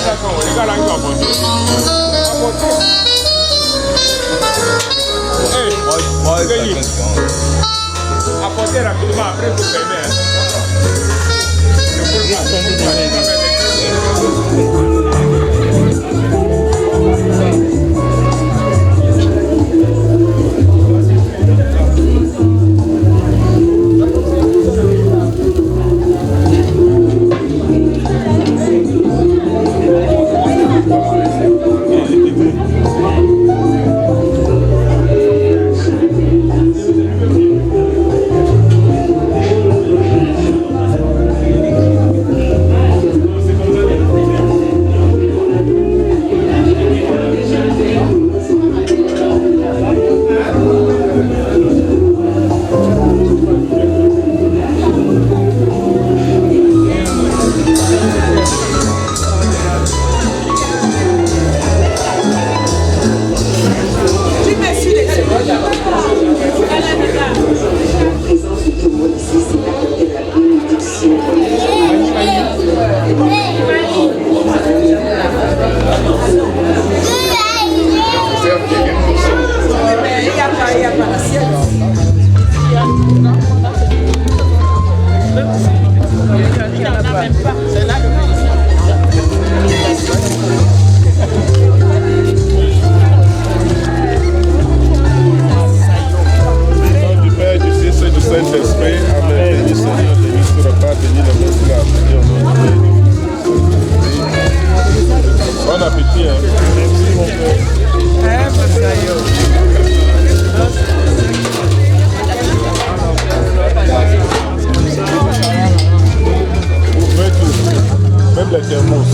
les gars là, ils ont apporté. Apportez rapidement, après vous fermez. Bon appétit, hein. Merci mon père. Ouvrez tout, même les thermos.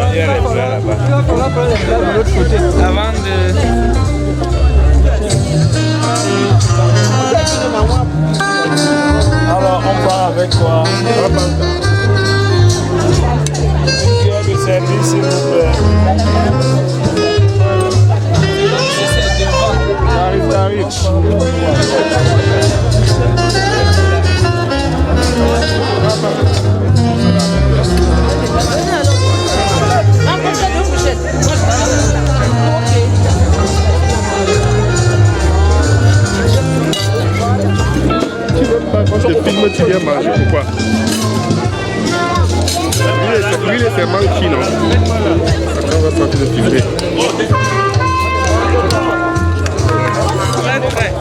Il y a les plats là-bas. On va prendre les plats de l'autre côté. Avant de... Alors, on part avec quoi? Qui a le service, s'il vous plaît? T'arrives. Quand je te filme, tu viens manger, pourquoi? Lui, il est tellement qui, non? Après, on va sortir de filmer. Très.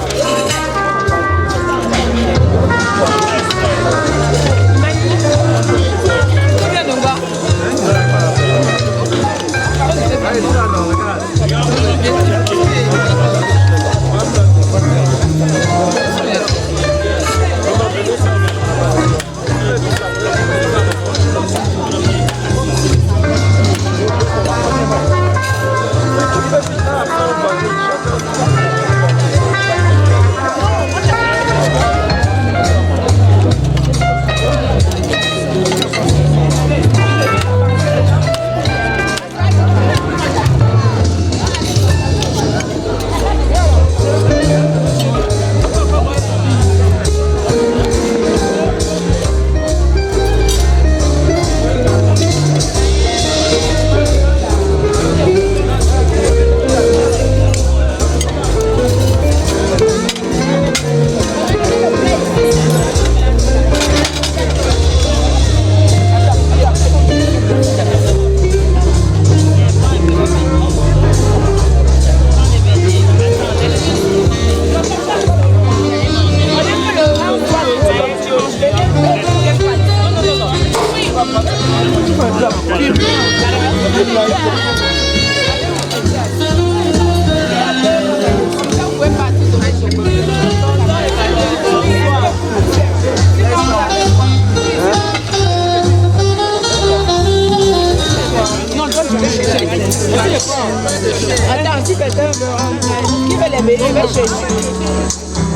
Attends, si quelqu'un veut rentrer, qui veut les bébés, va chercher.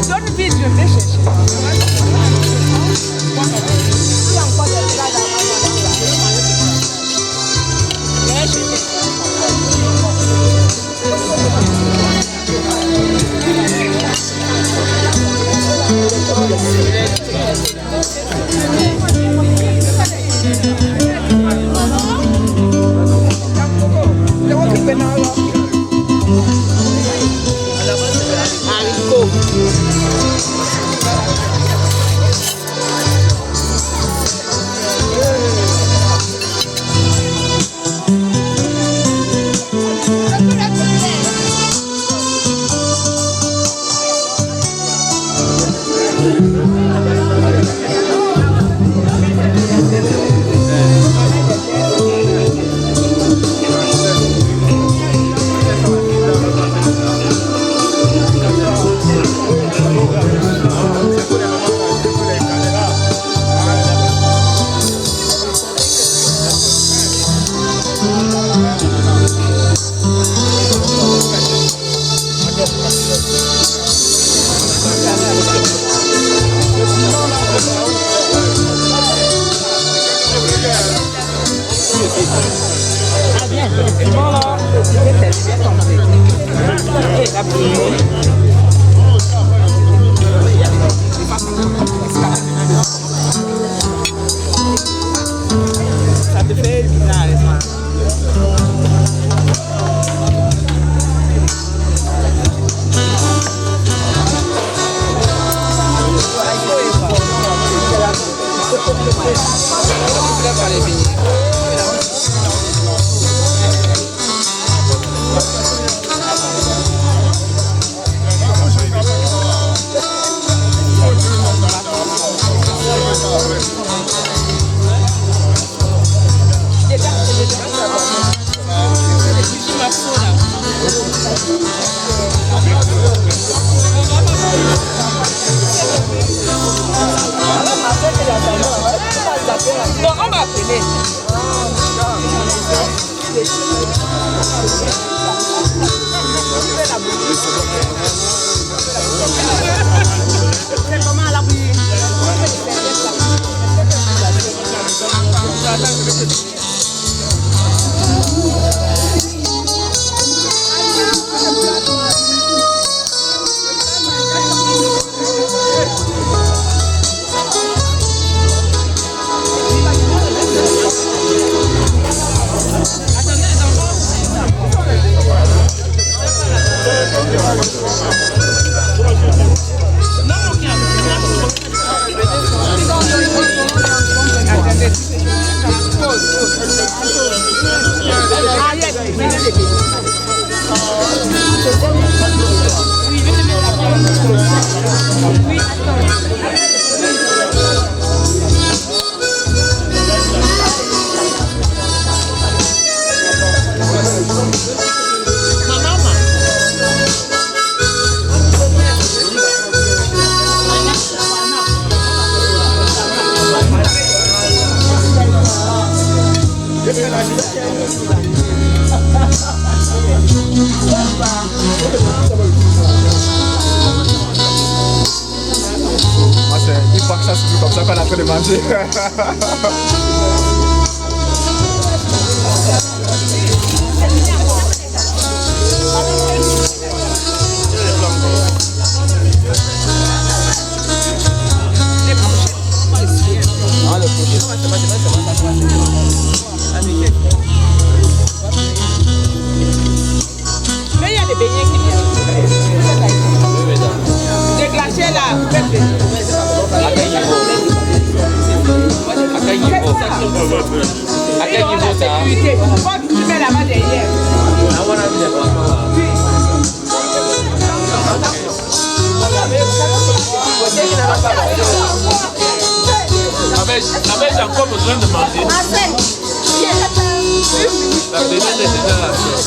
Donne vite, je vais chercher. Non, on va appeler. C'est comment la bouillie? Une fois que ça se fait comme ça qu'on a fait de manger. Mais il y a des beignets qui viennent. Des glacés là. À quel niveau ça? Tu mets là-bas derrière. J'ai encore besoin de manger. La bénédiction est déjà là. Merci.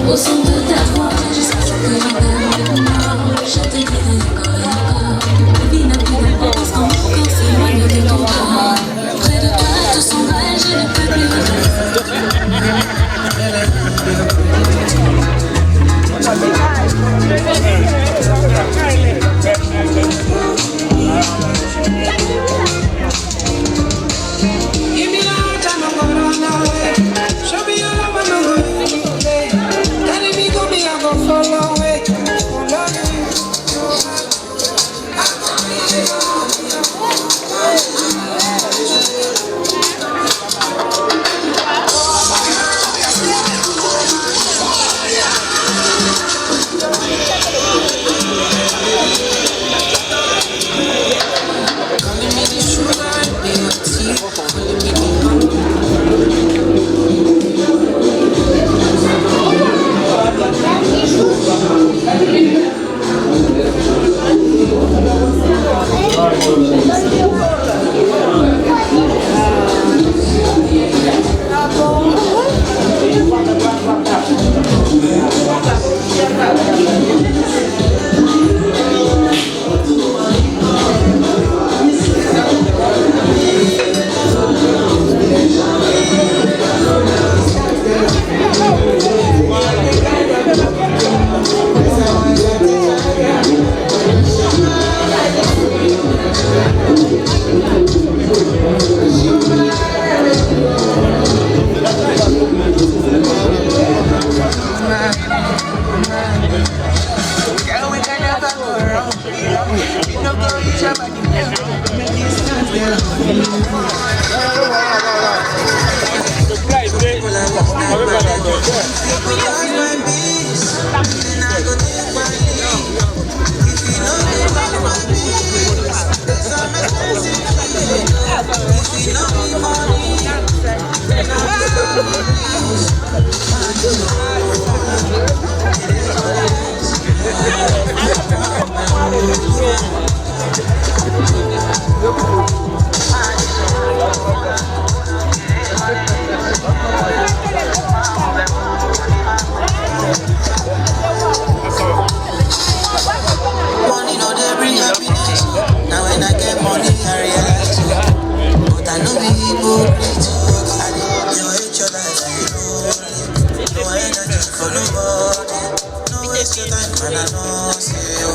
Au son de ta voix, jusqu'à ce que l'on je te dirai encore et encore. La vie n'a plus d'importance quand mon corps s'éloigne de ton corps. Près de toi, tout s'emballe, je ne peux plus Give me all time, I'm gonna run away. Show me your love, I'm gonna play. Carry me, go me, I go follow away. Follow money, no, they bring happiness. Now when I get money, I realize. But I know people you hate your life, no energy for nobody. No waste your time, man, I know see you.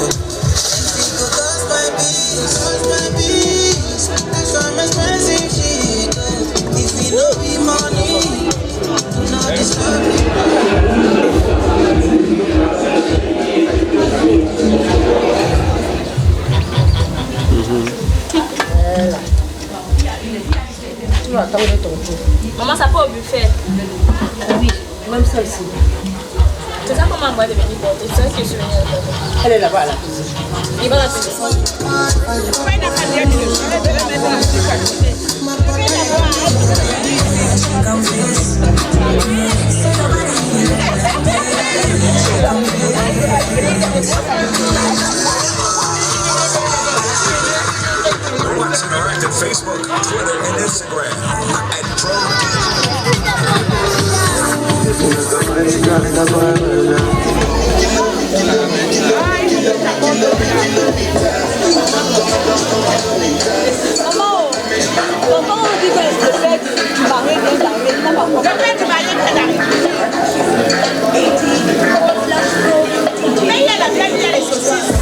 Anything could cost my peace. That's some expensive shit. If we no be money, do not disturb me. Maman, ça pas au buffet. Oui, même ça aussi. C'est ça comment moi de venir porter. C'est ça que je suis venue porter. Elle est là-bas, là. Il va la faire. Watch and active Facebook, Twitter, and Instagram at Maman, tonton on dit que le fait du mari vient d'arriver, n'a pas compris. Le fait du mari vient d'arriver. Mais il y a la blague, il y a les saucisses.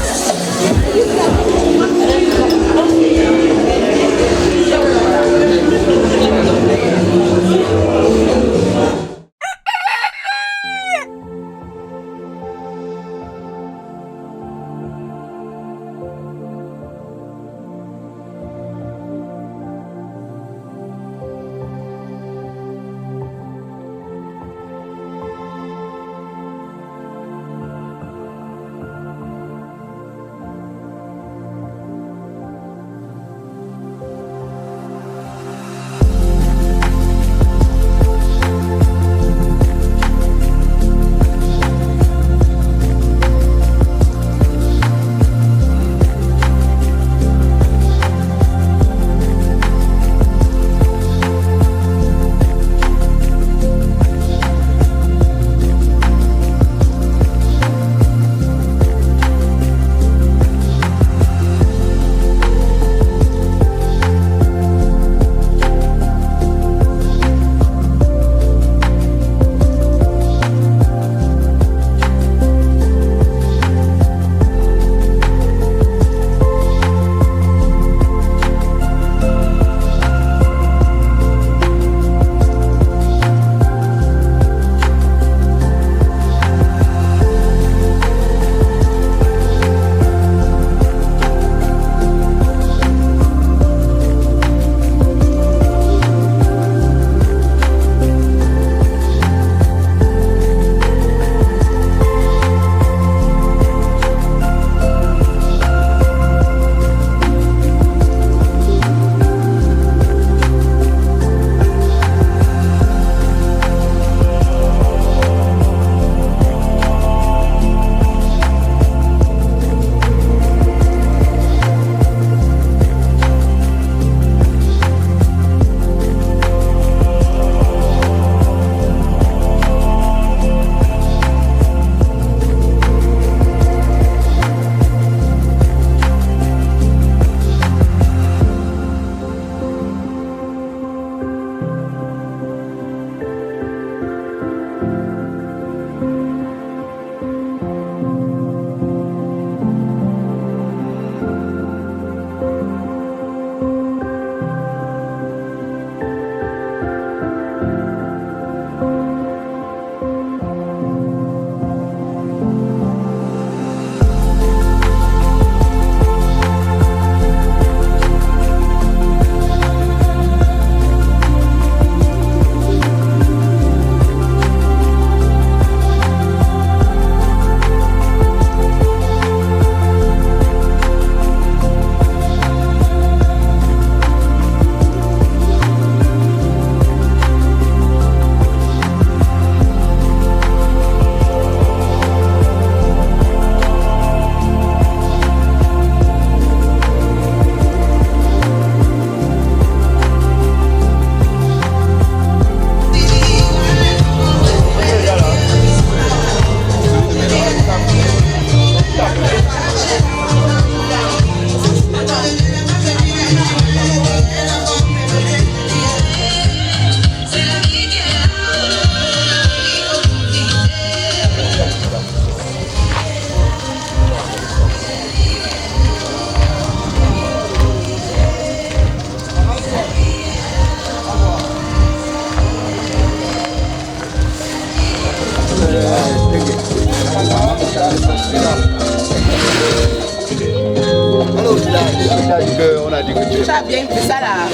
On a dit que Tu as bien fait ça là.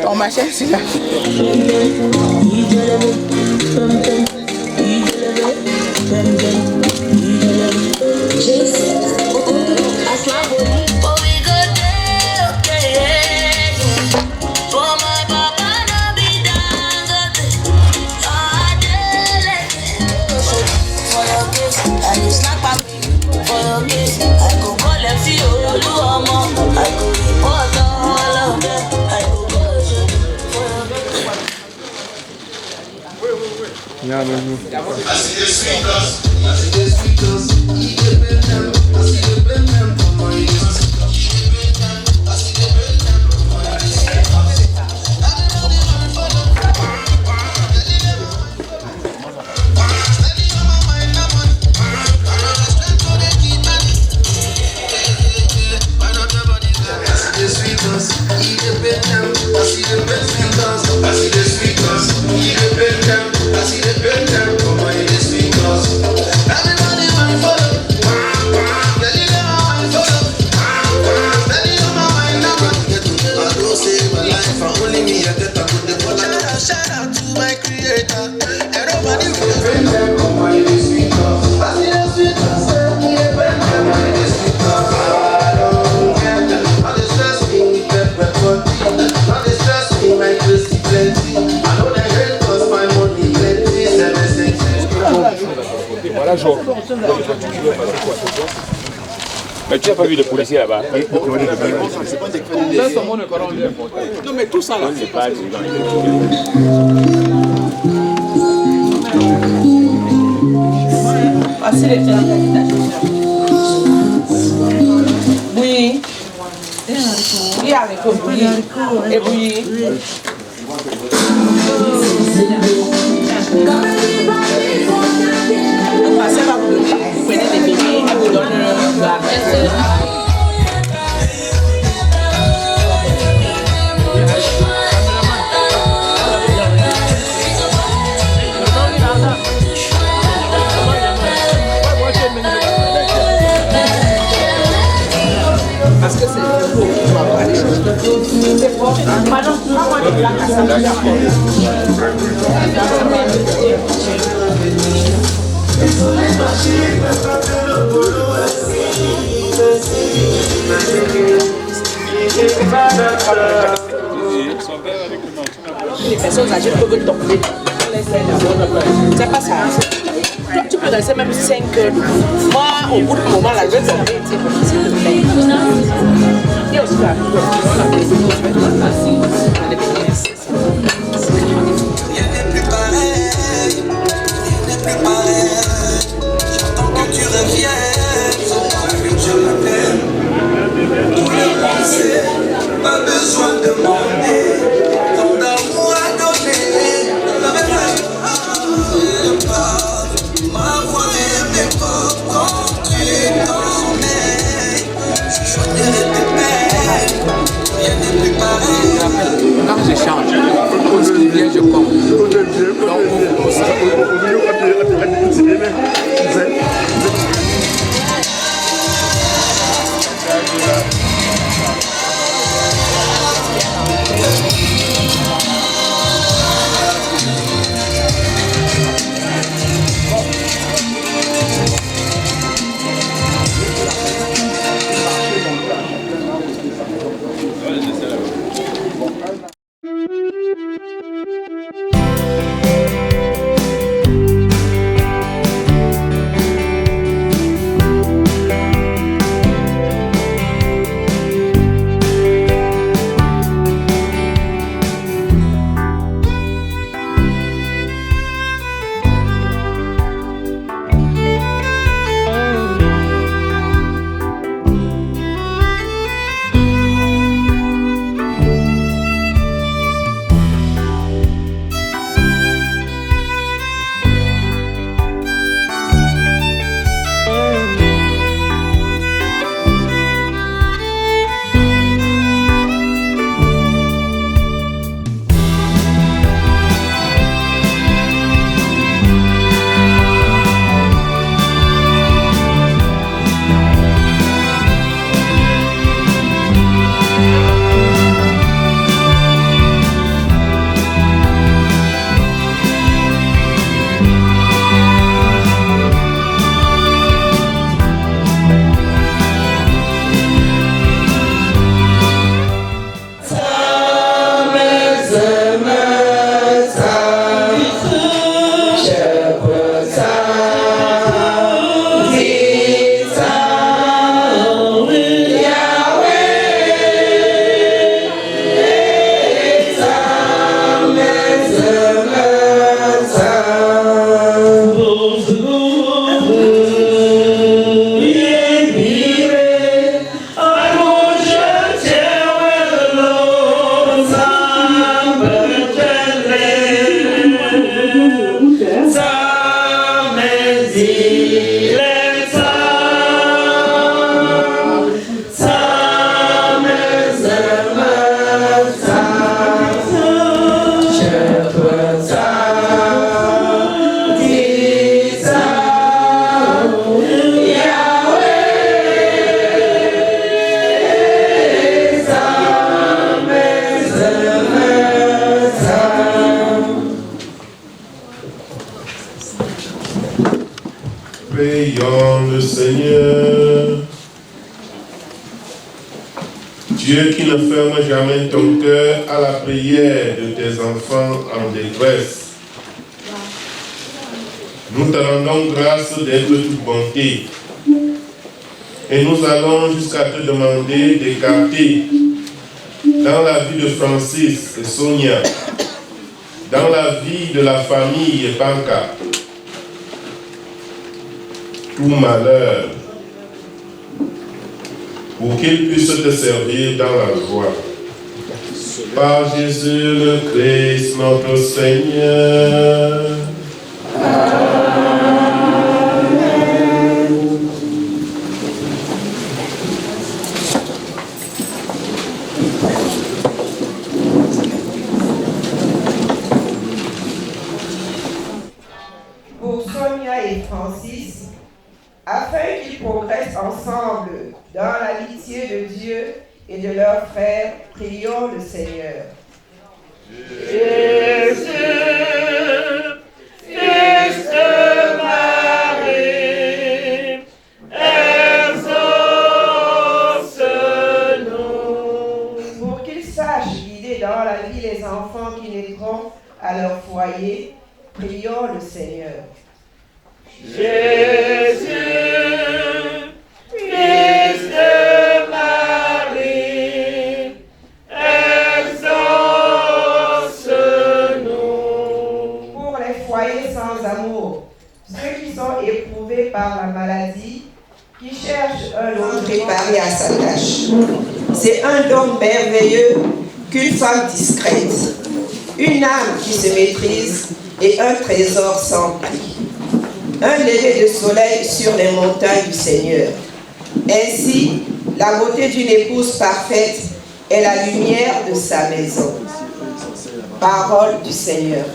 Ton machin, c'est là. Mais tu n'as pas vu les policiers là-bas? non mais tout ça là. C'est pas Oui. Oui, avec oui. Et oui. Vous passez à vous donner, vous prenez des bébés et vous donnez la parce que c'est le beau qui m'a parlé. C'est bon. Pardon, moi je plaque à ça. Les personnes âgées peuvent tomber. C'est pas ça. Toi, tu peux rester même 5 heures. Moi, au bout du moment, là, je vais tomber. Et aussi, là, rien n'est plus pareil. J'attends que tu reviennes. Je m'appelle. Tout le monde sait, pas besoin de demander. Tant d'amour à donner. Ma voix et mes pas quand tu t'emmènes. Je choisirai tes peines. Rien n'est plus pareil. Quand je change, pour ce qui vient, je compte. Dieu qui ne ferme jamais ton cœur à la prière de tes enfants en détresse. Nous te rendons grâce d'être toute bonté. Et nous allons jusqu'à te demander d'écarter dans la vie de Francis et Sonia, dans la vie de la famille Banca, tout malheur, pour qu'ils puissent te servir dans la joie. Par Jésus le Christ, notre Seigneur. Pour Sonia et Francis, afin qu'ils progressent ensemble dans l'amitié de Dieu et de leurs frères, prions le Seigneur. Jésus, Fils de Marie, exauce-nous. Pour qu'ils sachent guider dans la vie les enfants qui naîtront à leur foyer, prions le Seigneur. Jésus, Fils de Marie, exauce-nous. Pour les foyers sans amour, ceux qui sont éprouvés par la maladie, qui cherchent un homme préparé à sa tâche. C'est un don merveilleux qu'une femme discrète, une âme qui se maîtrise et un trésor sans prix. Un lever de soleil sur les montagnes du Seigneur. Ainsi, la beauté d'une épouse parfaite est la lumière de sa maison. Parole du Seigneur.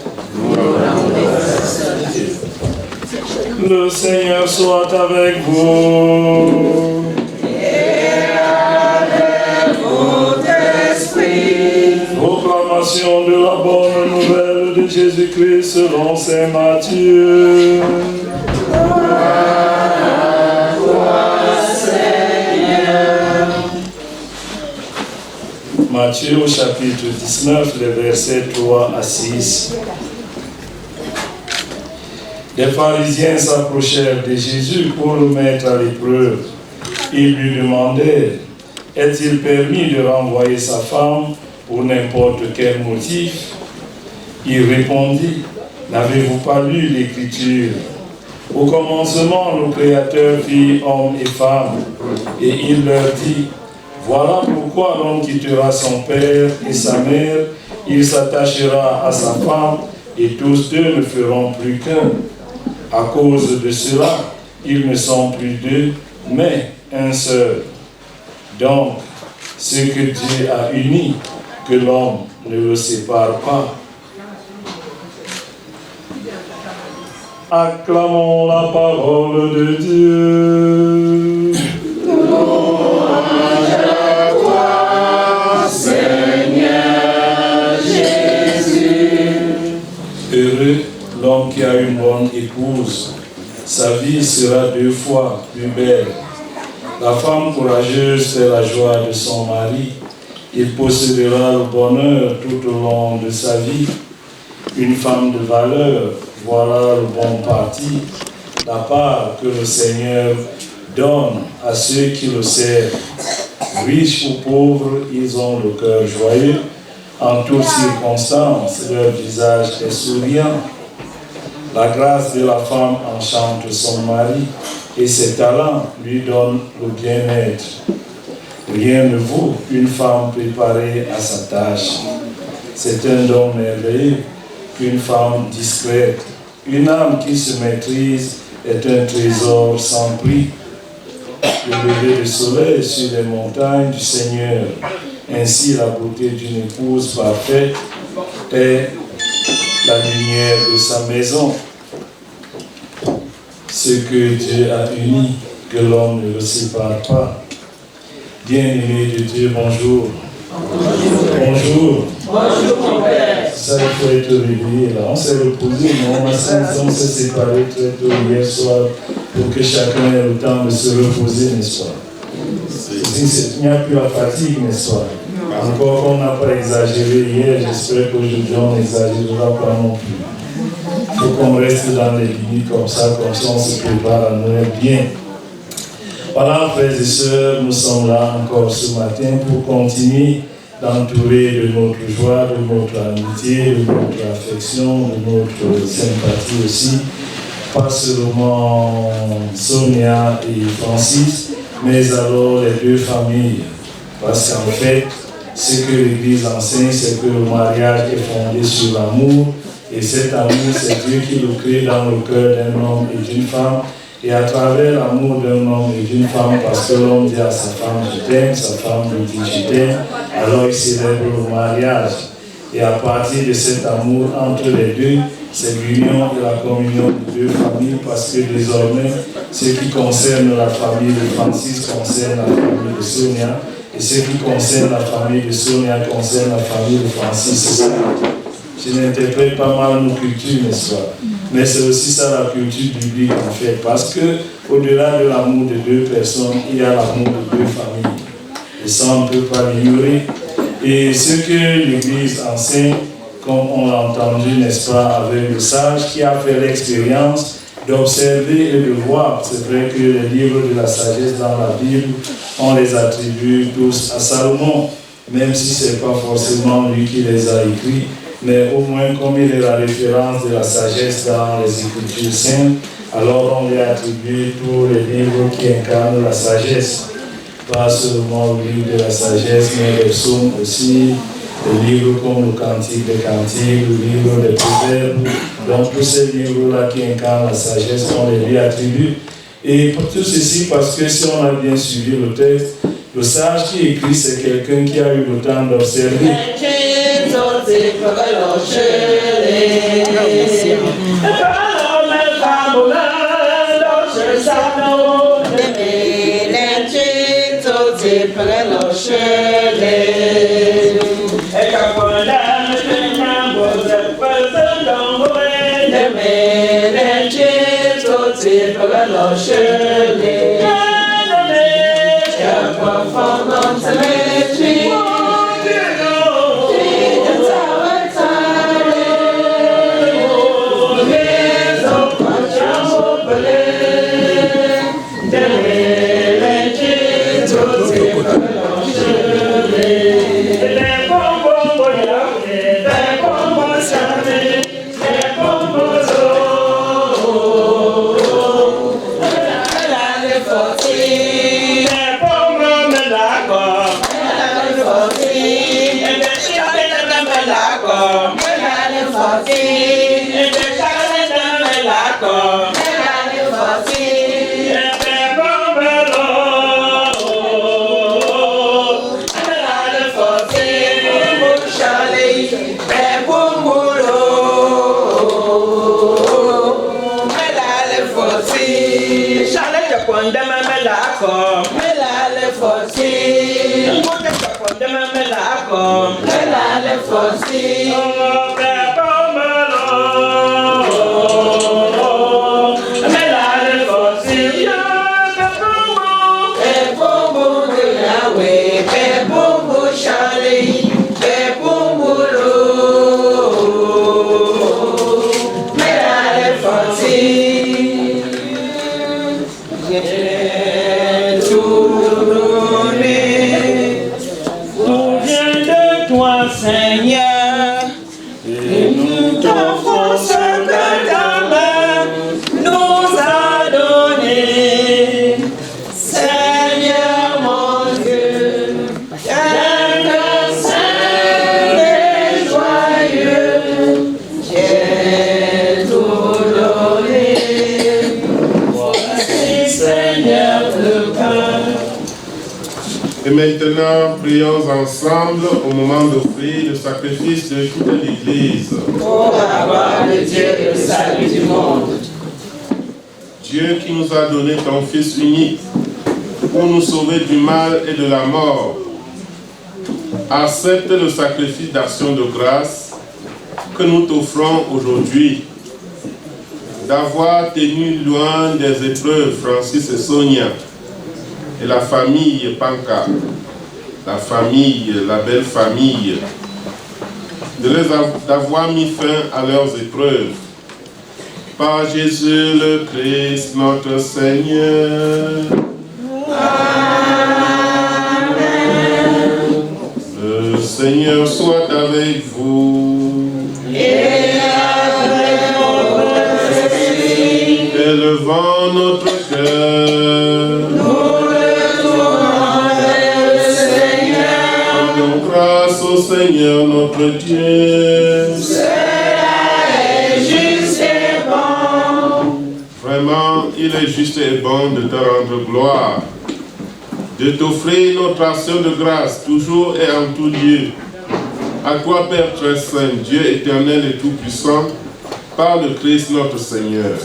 Le Seigneur soit avec vous. Et avec votre esprit. Proclamation de la bonne nouvelle de Jésus-Christ selon saint Matthieu. Matthieu au chapitre 19, les versets 3 à 6. Les pharisiens s'approchèrent de Jésus pour le mettre à l'épreuve. Ils lui demandèrent, est-il permis de renvoyer sa femme pour n'importe quel motif? Il répondit, n'avez-vous pas lu l'Écriture? Au commencement, le Créateur fit homme et femme, et il leur dit, voilà pourquoi l'homme quittera son père et sa mère, il s'attachera à sa femme, et tous deux ne feront plus qu'un. À cause de cela, ils ne sont plus deux, mais un seul. Donc, ce que Dieu a uni, que l'homme ne le sépare pas. Acclamons la parole de Dieu. Louange à toi, Seigneur Jésus. Heureux l'homme qui a une bonne épouse. Sa vie sera 2 fois plus belle. La femme courageuse fait la joie de son mari. Il possédera le bonheur tout au long de sa vie. Une femme de valeur, voilà le bon parti, la part que le Seigneur donne à ceux qui le servent. Riches ou pauvres, ils ont le cœur joyeux. En toutes circonstances, leur visage est souriant. La grâce de la femme enchante son mari et ses talents lui donnent le bien-être. Rien ne vaut une femme préparée à sa tâche. C'est un don merveilleux qu'une femme discrète. Une âme qui se maîtrise est un trésor sans prix. Le lever du soleil sur les montagnes du Seigneur. Ainsi, la beauté d'une épouse parfaite est la lumière de sa maison. Ce que Dieu a uni, que l'homme ne le sépare pas. Bien-aimé de Dieu, bonjour. Bonjour. Bonjour, mon Père. Ça, il faut être réveillé là. On s'est reposé, mais on s'est séparés très tôt hier soir pour que chacun ait le temps de se reposer, n'est-ce pas? Il n'y a plus la fatigue, n'est-ce pas? Encore qu'on n'a pas exagéré hier, j'espère qu'aujourd'hui on n'exagérera pas non plus. Il faut qu'on reste dans les limites comme ça on se prépare à Noël bien. Voilà, frères et sœurs, nous sommes là encore ce matin pour continuer d'entourer de notre joie, de notre amitié, de notre affection, de notre sympathie aussi, pas seulement Sonia et Francis, mais alors les deux familles. Parce qu'en fait, ce que l'Église enseigne, c'est que le mariage est fondé sur l'amour, et cet amour, c'est Dieu qui le crée dans le cœur d'un homme et d'une femme. Et à travers l'amour d'un homme et d'une femme, parce que l'homme dit à sa femme je t'aime, sa femme lui dit je t'aime, alors il célèbre le mariage. Et à partir de cet amour entre les deux, c'est l'union et la communion de deux familles, parce que désormais, ce qui concerne la famille de Francis concerne la famille de Sonia, et ce qui concerne la famille de Sonia concerne la famille de Francis. Je n'interprète pas mal nos cultures, n'est-ce pas? Mais c'est aussi ça la culture biblique en fait, parce que au-delà de l'amour de deux personnes, il y a l'amour de deux familles. Et ça, on ne peut pas l'ignorer. Et ce que l'Église enseigne, comme on l'a entendu, n'est-ce pas, avec le sage qui a fait l'expérience d'observer et de voir. C'est vrai que les livres de la sagesse dans la Bible, on les attribue tous à Salomon, même si ce n'est pas forcément lui qui les a écrits. Mais au moins, comme il est la référence de la sagesse dans les Écritures saintes, alors on lui a attribué tous les livres qui incarnent la sagesse. Pas seulement le livre de la sagesse, mais les psaumes aussi, les livres comme le Cantique des Cantiques, le livre des Proverbes. Donc tous ces livres-là qui incarnent la sagesse, on les lui attribue. Et pour tout ceci, parce que si on a bien suivi le texte, le sage qui écrit, c'est quelqu'un qui a eu le temps d'observer. Et maintenant, prions ensemble au moment d'offrir le sacrifice de toute l'Église. Pour avoir le Dieu et le salut du monde. Dieu qui nous a donné ton Fils unique pour nous sauver du mal et de la mort, accepte le sacrifice d'action de grâce que nous t'offrons aujourd'hui, d'avoir tenu loin des épreuves Francis et Sonia, et la famille Panka, la belle famille, d'avoir mis fin à leurs épreuves. Par Jésus le Christ, notre Seigneur. Amen. Le Seigneur soit avec vous. Et avec votre esprit. Élevons notre cœur. Nous le tournons vers le Seigneur. Rendons grâce au Seigneur notre Dieu. Vraiment, il est juste et bon de te rendre gloire, de t'offrir notre action de grâce, toujours et en tout lieu. À toi, Père très saint, Dieu éternel et tout-puissant, par le Christ notre Seigneur.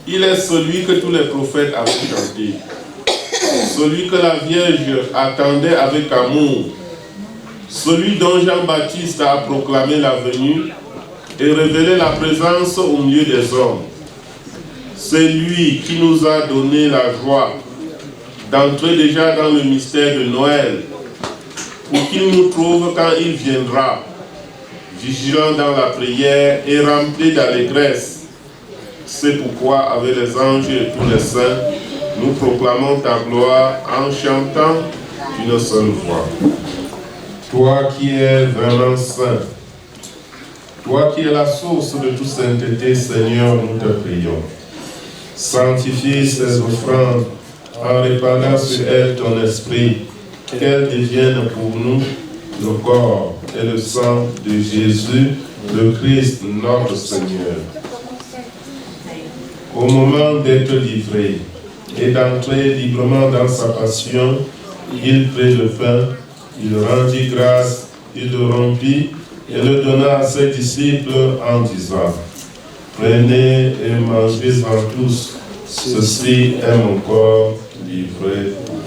Il est celui que tous les prophètes avaient chanté, celui que la Vierge attendait avec amour, celui dont Jean-Baptiste a proclamé la venue et révélé la présence au milieu des hommes. C'est lui qui nous a donné la joie d'entrer déjà dans le mystère de Noël, pour qu'il nous trouve quand il viendra, vigilant dans la prière et rempli d'allégresse. C'est pourquoi, avec les anges et tous les saints, nous proclamons ta gloire en chantant d'une seule voix. Toi qui es vraiment saint, toi qui es la source de toute sainteté, Seigneur, nous te prions. Sanctifie ces offrandes en répandant sur elles ton esprit, qu'elles deviennent pour nous le corps et le sang de Jésus, le Christ, notre Seigneur. Au moment d'être livré et d'entrer librement dans sa passion, il prit le pain, il rendit grâce, il le rompit et le donna à ses disciples en disant: prenez et mangez-en tous, ceci est mon corps livré pour vous.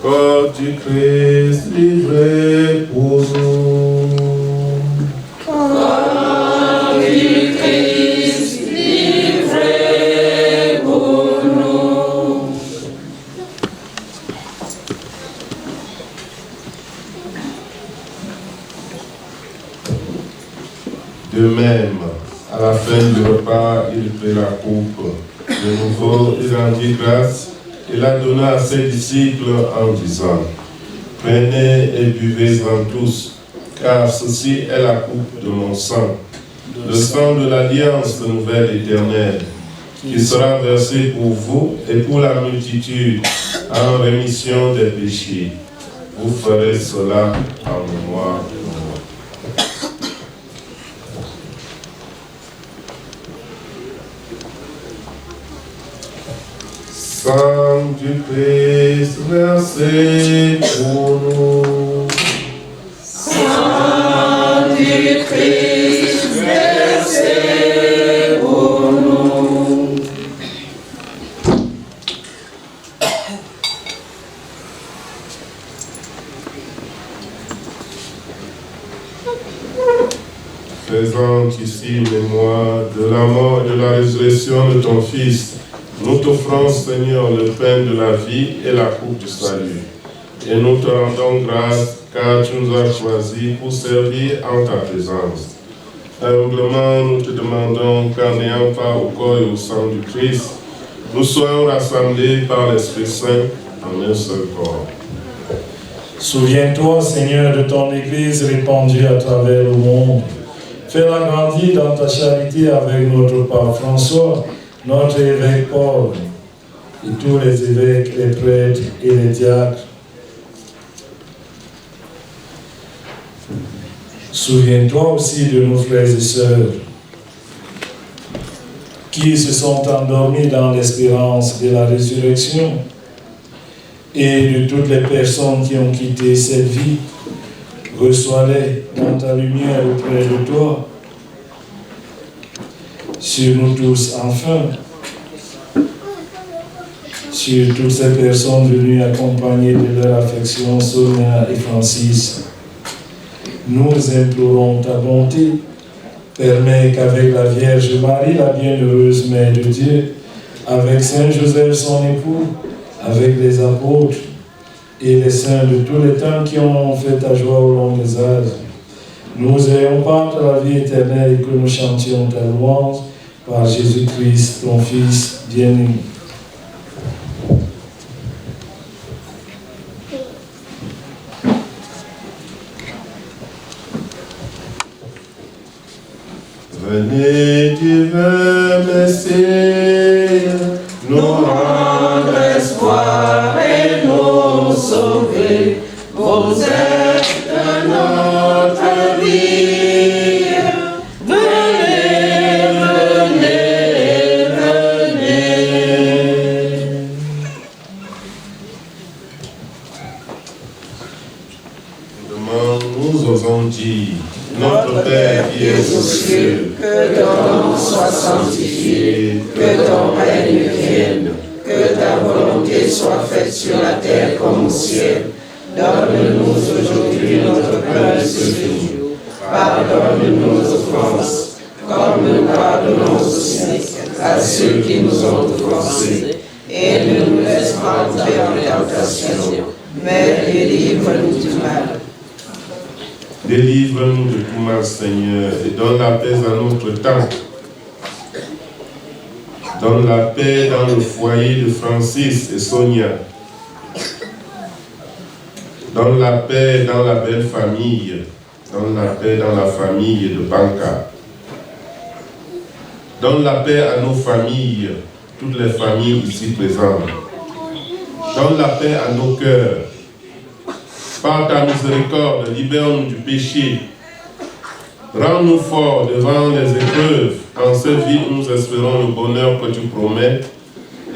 Corps du Christ livré pour nous. Corps du Christ livré pour nous. De même, à la fin du repas, il prit la coupe. De nouveau, il rendit grâce et la donna à ses disciples en disant: prenez et buvez-en tous, car ceci est la coupe de mon sang, le sang de l'alliance nouvelle éternelle, qui sera versé pour vous et pour la multitude en rémission des péchés. Vous ferez cela en mémoire de moi. Sang du Christ versé pour nous. Sang du Christ versé pour nous. Faisant ici mémoire de la mort et de la résurrection de ton Fils, nous t'offrons, Seigneur, le pain de la vie et la coupe du salut. Et nous te rendons grâce, car tu nous as choisis pour servir en ta présence. Humblement, nous te demandons qu'en n'ayant pas au corps et au sang du Christ, nous soyons rassemblés par l'Esprit Saint en un seul corps. Souviens-toi, Seigneur, de ton Église répandue à travers le monde. Fais-la grandir dans ta charité avec notre pape François, notre évêque Paul, et tous les évêques, les prêtres et les diacres. Souviens-toi aussi de nos frères et sœurs qui se sont endormis dans l'espérance de la résurrection, et de toutes les personnes qui ont quitté cette vie. Reçois-les dans ta lumière auprès de toi. Sur nous tous, enfin, sur toutes ces personnes venues accompagner de leur affection Sonia et Francis. Nous implorons ta bonté. Permets qu'avec la Vierge Marie, la bienheureuse Mère de Dieu, avec Saint Joseph son époux, avec les apôtres et les saints de tous les temps qui ont fait ta joie au long des âges, nous ayons part à la vie éternelle et que nous chantions ta louange par Jésus-Christ, ton Fils bien-aimé. Venez, divin Messie, nous rendre espoir et nous sauver. Vous êtes notre vie. Venez, venez, venez. Demain, nous osons dire, notre Père qui es aux cieux, que ton nom soit sanctifié, que ton règne vienne, que ta volonté soit faite sur la terre comme au ciel. Donne-nous aujourd'hui notre pain de ce jour. Pardonne nos offenses, comme nous pardonnons aussi à ceux qui nous ont offensés. Et ne nous laisse pas entrer en tentation, mais délivre-nous du mal. Délivre-nous de tout mal, Seigneur, et donne la paix à notre temps. Donne la paix dans le foyer de Francis et Sonia. Donne la paix dans la belle famille. Donne la paix dans la famille de Banca. Donne la paix à nos familles, toutes les familles ici présentes. Donne la paix à nos cœurs. Par ta miséricorde, libère-nous du péché. Rends-nous forts devant les épreuves. En cette vie, nous espérons le bonheur que tu promets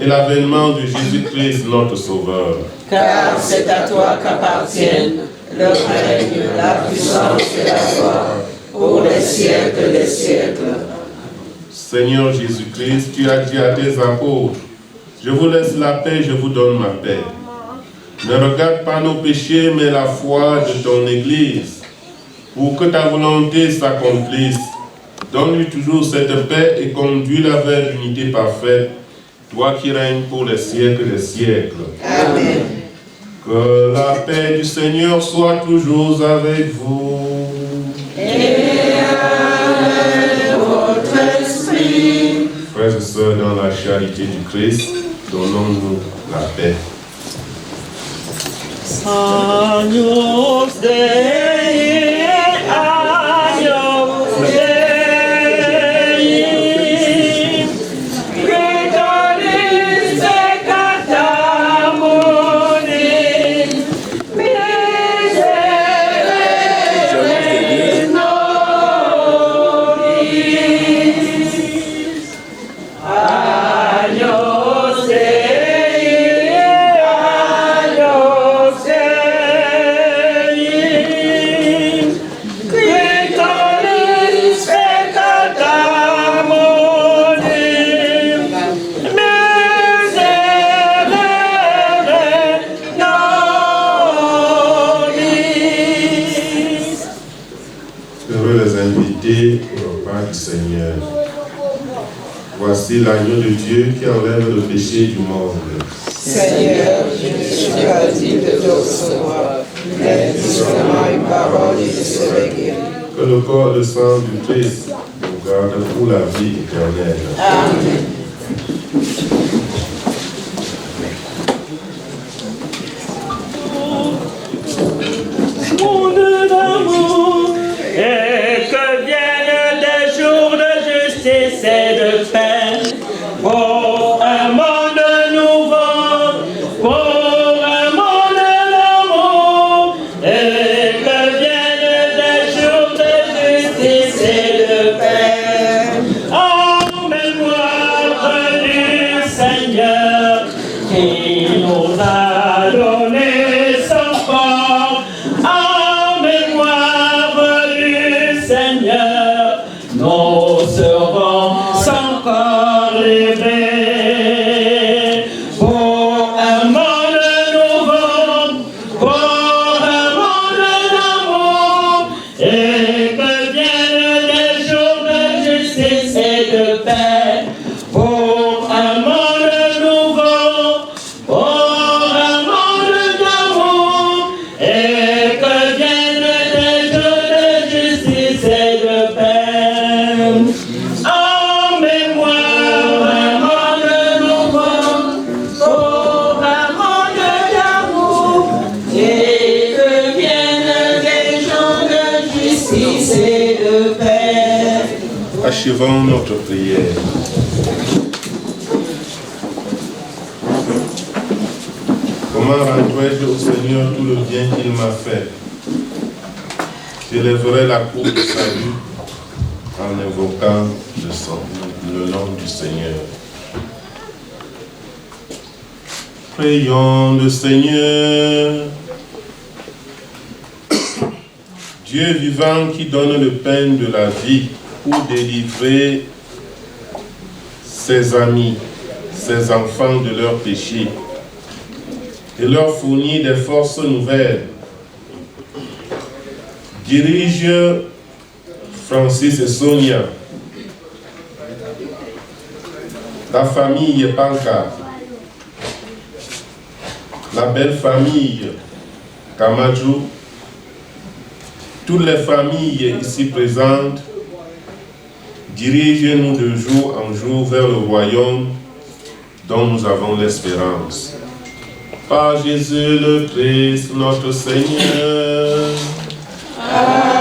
et l'avènement de Jésus-Christ, notre Sauveur. Car c'est à toi qu'appartiennent le règne, la puissance et la gloire pour les siècles des siècles. Seigneur Jésus-Christ, tu as dit à tes apôtres, je vous laisse la paix, je vous donne ma paix. Ne regarde pas nos péchés, mais la foi de ton Église, pour que ta volonté s'accomplisse. Donne-lui toujours cette paix et conduis-la vers l'unité parfaite, toi qui règnes pour les siècles des siècles. Amen. Que la paix du Seigneur soit toujours avec vous. Et avec votre esprit. Frères et sœurs, dans la charité du Christ, donnons-nous la paix. Agnus Dei, Agnus Dei, Regalis peccata mundi, miserere nobis. Agnus Dei, Agnus Dei, Victoris peccata mundi, miserere nobis. Heureux les invités au repas du Seigneur. Voici l'agneau de Dieu qui enlève le péché du monde. Seigneur, je ne suis pas digne de te recevoir, mais dis seulement une parole et je serai guéri. Que le corps et le sang du Christ nous gardent pour la vie éternelle. Amen. Monde d'amour, et que viennent des jours de justice et de paix, pour un monde nouveau, pour un monde d'amour, et que viennent des jours de justice et de paix, en mémoire du achevons notre prière. Comment rendrai-je au Seigneur tout le bien qu'il m'a fait? J'élèverai la coupe de salut en invoquant le nom du Seigneur. Prions le Seigneur. Dieu vivant qui donne le pain de la vie pour délivrer ses amis, ses enfants de leurs péchés et leur fournir des forces nouvelles. Dirige Francis et Sonia, la famille Panka, la belle famille Kamadjou, toutes les familles ici présentes, dirige-nous de jour en jour vers le royaume dont nous avons l'espérance. Par Jésus le Christ, notre Seigneur. Amen.